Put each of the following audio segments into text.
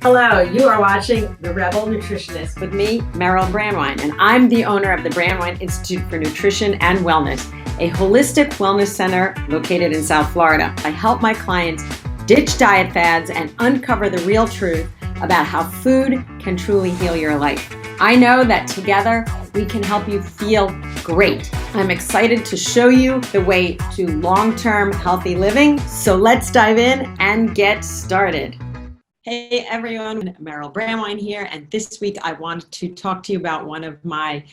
Hello, you are watching The Rebel Nutritionist with me, Meryl Brandwine, and I'm the owner of the Brandwine Institute for Nutrition and Wellness, a holistic wellness center located in South Florida. I help my clients ditch diet fads and uncover the real truth about how food can truly heal your life. I know that together we can help you feel great. I'm excited to show you the way to long-term healthy living. So let's dive in and get started. Hey everyone, Meryl Brandwine here, and this week I wanted to talk to you about one of my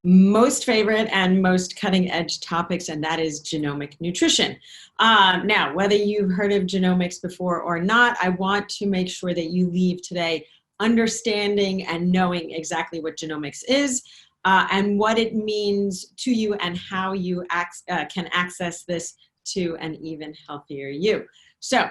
most favorite and most cutting edge topics, and that is genomic nutrition. Now, whether you've heard of genomics before or not, I want to make sure that you leave today understanding and knowing exactly what genomics is and what it means to you and how you can access this to an even healthier you. So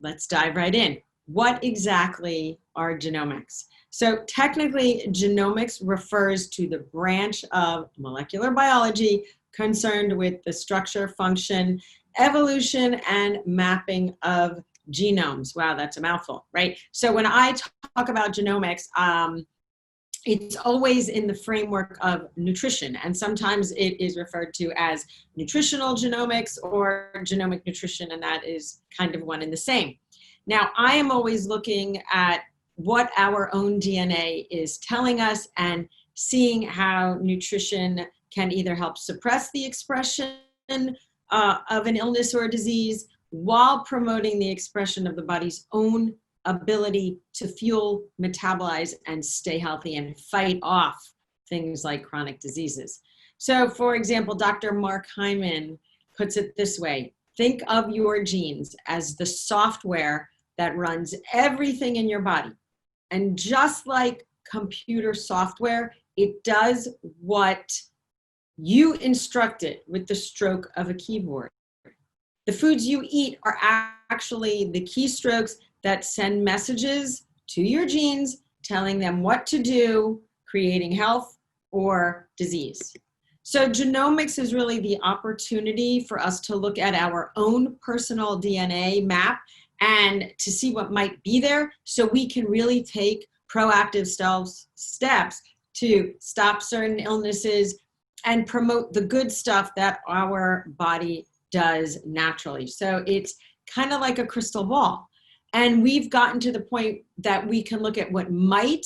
let's dive right in. What exactly are genomics? So technically, genomics refers to the branch of molecular biology concerned with the structure, function, evolution, and mapping of genomes. Wow, that's a mouthful, right? So when I talk about genomics, it's always in the framework of nutrition, and sometimes it is referred to as nutritional genomics or genomic nutrition, and that is kind of one and the same. Now, I am always looking at what our own DNA is telling us and seeing how nutrition can either help suppress the expression of an illness or a disease while promoting the expression of the body's own ability to fuel, metabolize, and stay healthy and fight off things like chronic diseases. So, for example, Dr. Mark Hyman puts it this way: think of your genes as the software that runs everything in your body. And just like computer software, it does what you instruct it with the stroke of a keyboard. The foods you eat are actually the keystrokes that send messages to your genes, telling them what to do, creating health or disease. So genomics is really the opportunity for us to look at our own personal DNA map and to see what might be there so we can really take proactive steps to stop certain illnesses and promote the good stuff that our body does naturally. So it's kind of like a crystal ball. And we've gotten to the point that we can look at what might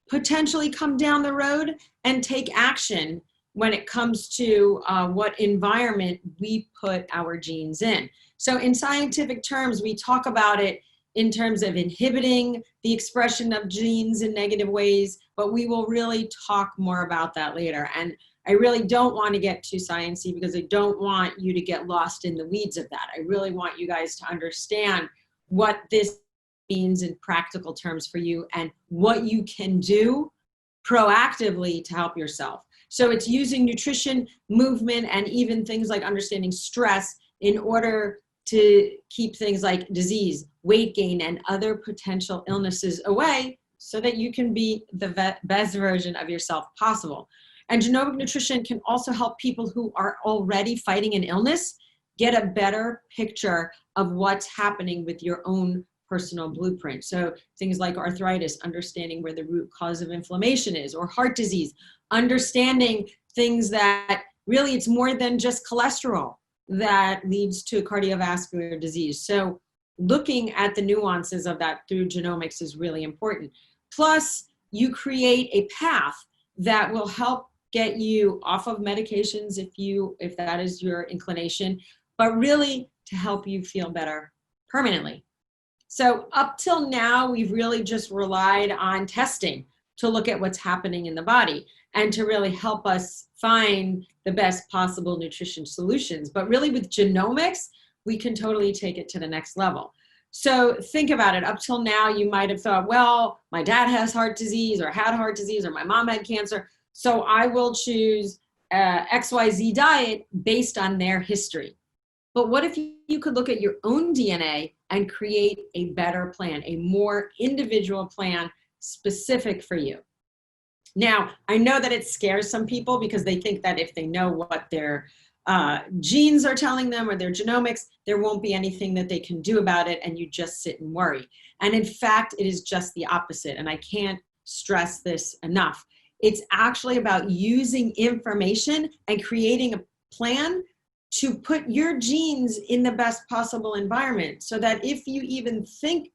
potentially come down the road and take action when it comes to what environment we put our genes in. So in scientific terms, we talk about it in terms of inhibiting the expression of genes in negative ways, but we will really talk more about that later. And I really don't want to get too sciencey because I don't want you to get lost in the weeds of that. I really want you guys to understand what this means in practical terms for you and what you can do proactively to help yourself. So it's using nutrition, movement, and even things like understanding stress in order to keep things like disease, weight gain, and other potential illnesses away so that you can be the best version of yourself possible. And genomic nutrition can also help people who are already fighting an illness get a better picture of what's happening with your own personal blueprint. So things like arthritis, understanding where the root cause of inflammation is, or heart disease, understanding things that really it's more than just cholesterol that leads to cardiovascular disease. So looking at the nuances of that through genomics is really important. Plus, you create a path that will help get you off of medications if that is your inclination, but really to help you feel better permanently. So up till now, we've really just relied on testing to look at what's happening in the body and to really help us find the best possible nutrition solutions. But really with genomics, we can totally take it to the next level. So think about it. Up till now, you might have thought, well, my dad has heart disease or had heart disease or my mom had cancer, so I will choose XYZ diet based on their history. But what if you could look at your own DNA and create a better plan, a more individual plan specific for you? Now, I know that it scares some people because they think that if they know what their genes are telling them or their genomics, there won't be anything that they can do about it, and you just sit and worry. And in fact, it is just the opposite, and I can't stress this enough. It's actually about using information and creating a plan to put your genes in the best possible environment, so that if you even think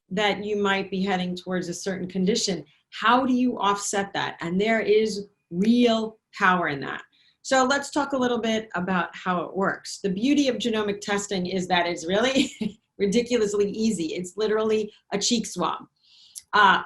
that you might be heading towards a certain condition, how do you offset that? And there is real power in that. So let's talk a little bit about how it works. The beauty of genomic testing is that it's really ridiculously easy. It's literally a cheek swab.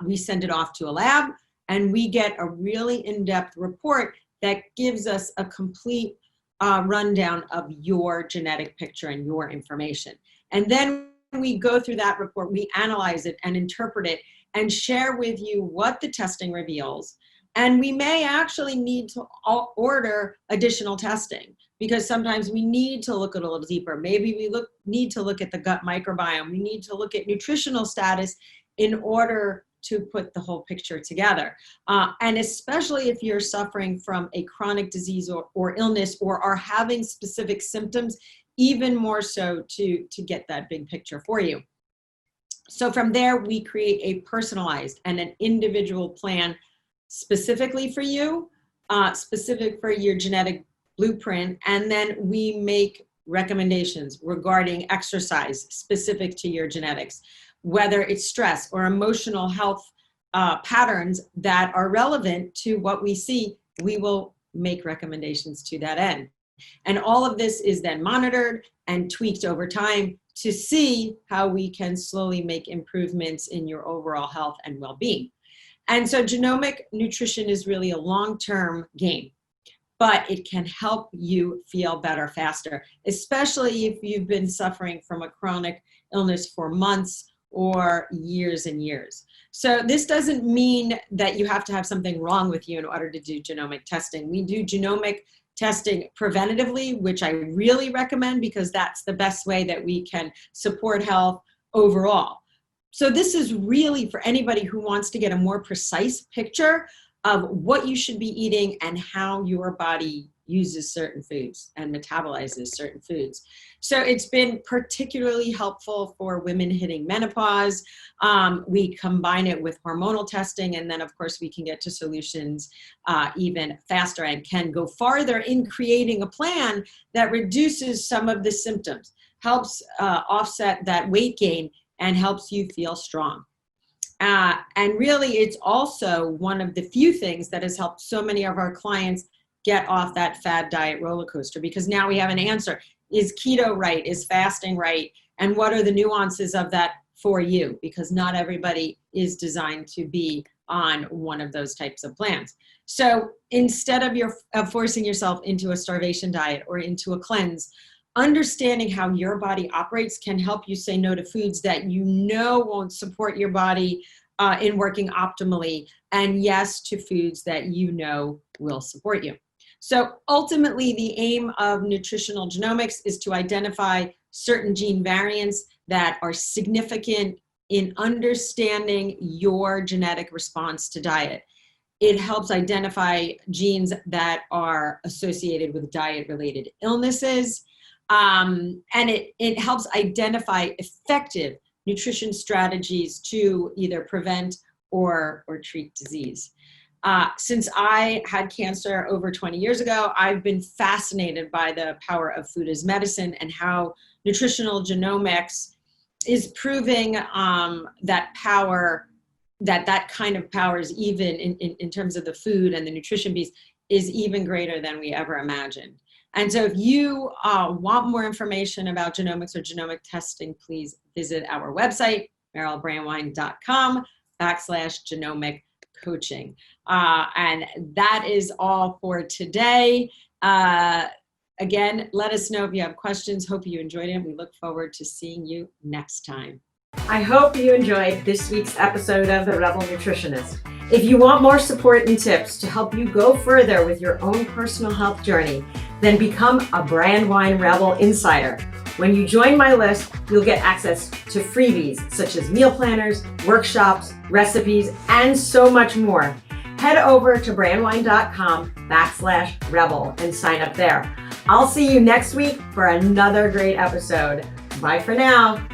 We send it off to a lab, and we get a really in-depth report that gives us a complete rundown of your genetic picture and your information. And then we go through that report, we analyze it and interpret it and share with you what the testing reveals. And we may actually need to order additional testing, because sometimes we need to look at a little deeper. Maybe we need to look at the gut microbiome. We need to look at nutritional status in order to put the whole picture together. And especially if you're suffering from a chronic disease or illness, or are having specific symptoms, even more so to get that big picture for you. So from there, we create a personalized and an individual plan specifically for you, specific for your genetic blueprint, and then we make recommendations regarding exercise specific to your genetics, whether it's stress or emotional health patterns that are relevant to what we see. We will make recommendations to that end. And all of this is then monitored and tweaked over time to see how we can slowly make improvements in your overall health and well-being. And so genomic nutrition is really a long-term game, but it can help you feel better faster, especially if you've been suffering from a chronic illness for months or years and years. So this doesn't mean that you have to have something wrong with you in order to do genomic testing. We do genomic testing preventatively, which I really recommend, because that's the best way that we can support health overall. So this is really for anybody who wants to get a more precise picture of what you should be eating and how your body uses certain foods and metabolizes certain foods. So it's been particularly helpful for women hitting menopause. We combine it with hormonal testing, and then of course we can get to solutions even faster and can go farther in creating a plan that reduces some of the symptoms, helps offset that weight gain, and helps you feel strong. And really, it's also one of the few things that has helped so many of our clients get off that fad diet roller coaster, because now we have an answer. Is keto right? Is fasting right? And what are the nuances of that for you? Because not everybody is designed to be on one of those types of plans. So instead of forcing yourself into a starvation diet or into a cleanse, understanding how your body operates can help you say no to foods that you know won't support your body in working optimally, and yes to foods that you know will support you. So ultimately, the aim of nutritional genomics is to identify certain gene variants that are significant in understanding your genetic response to diet. It helps identify genes that are associated with diet-related illnesses. And it helps identify effective nutrition strategies to either prevent or treat disease. Since I had cancer over 20 years ago, I've been fascinated by the power of food as medicine and how nutritional genomics is proving that power, that kind of power is even in terms of the food and the nutrition piece is even greater than we ever imagined. And so if you want more information about genomics or genomic testing, please visit our website, merylbrandwine.com/genomic coaching. And that is all for today. Again, let us know if you have questions. Hope you enjoyed it. We look forward to seeing you next time. I hope you enjoyed this week's episode of The Rebel Nutritionist. If you want more support and tips to help you go further with your own personal health journey, then become a Brandwine Rebel Insider. When you join my list, you'll get access to freebies such as meal planners, workshops, recipes, and so much more. Head over to brandwine.com/rebel and sign up there. I'll see you next week for another great episode. Bye for now.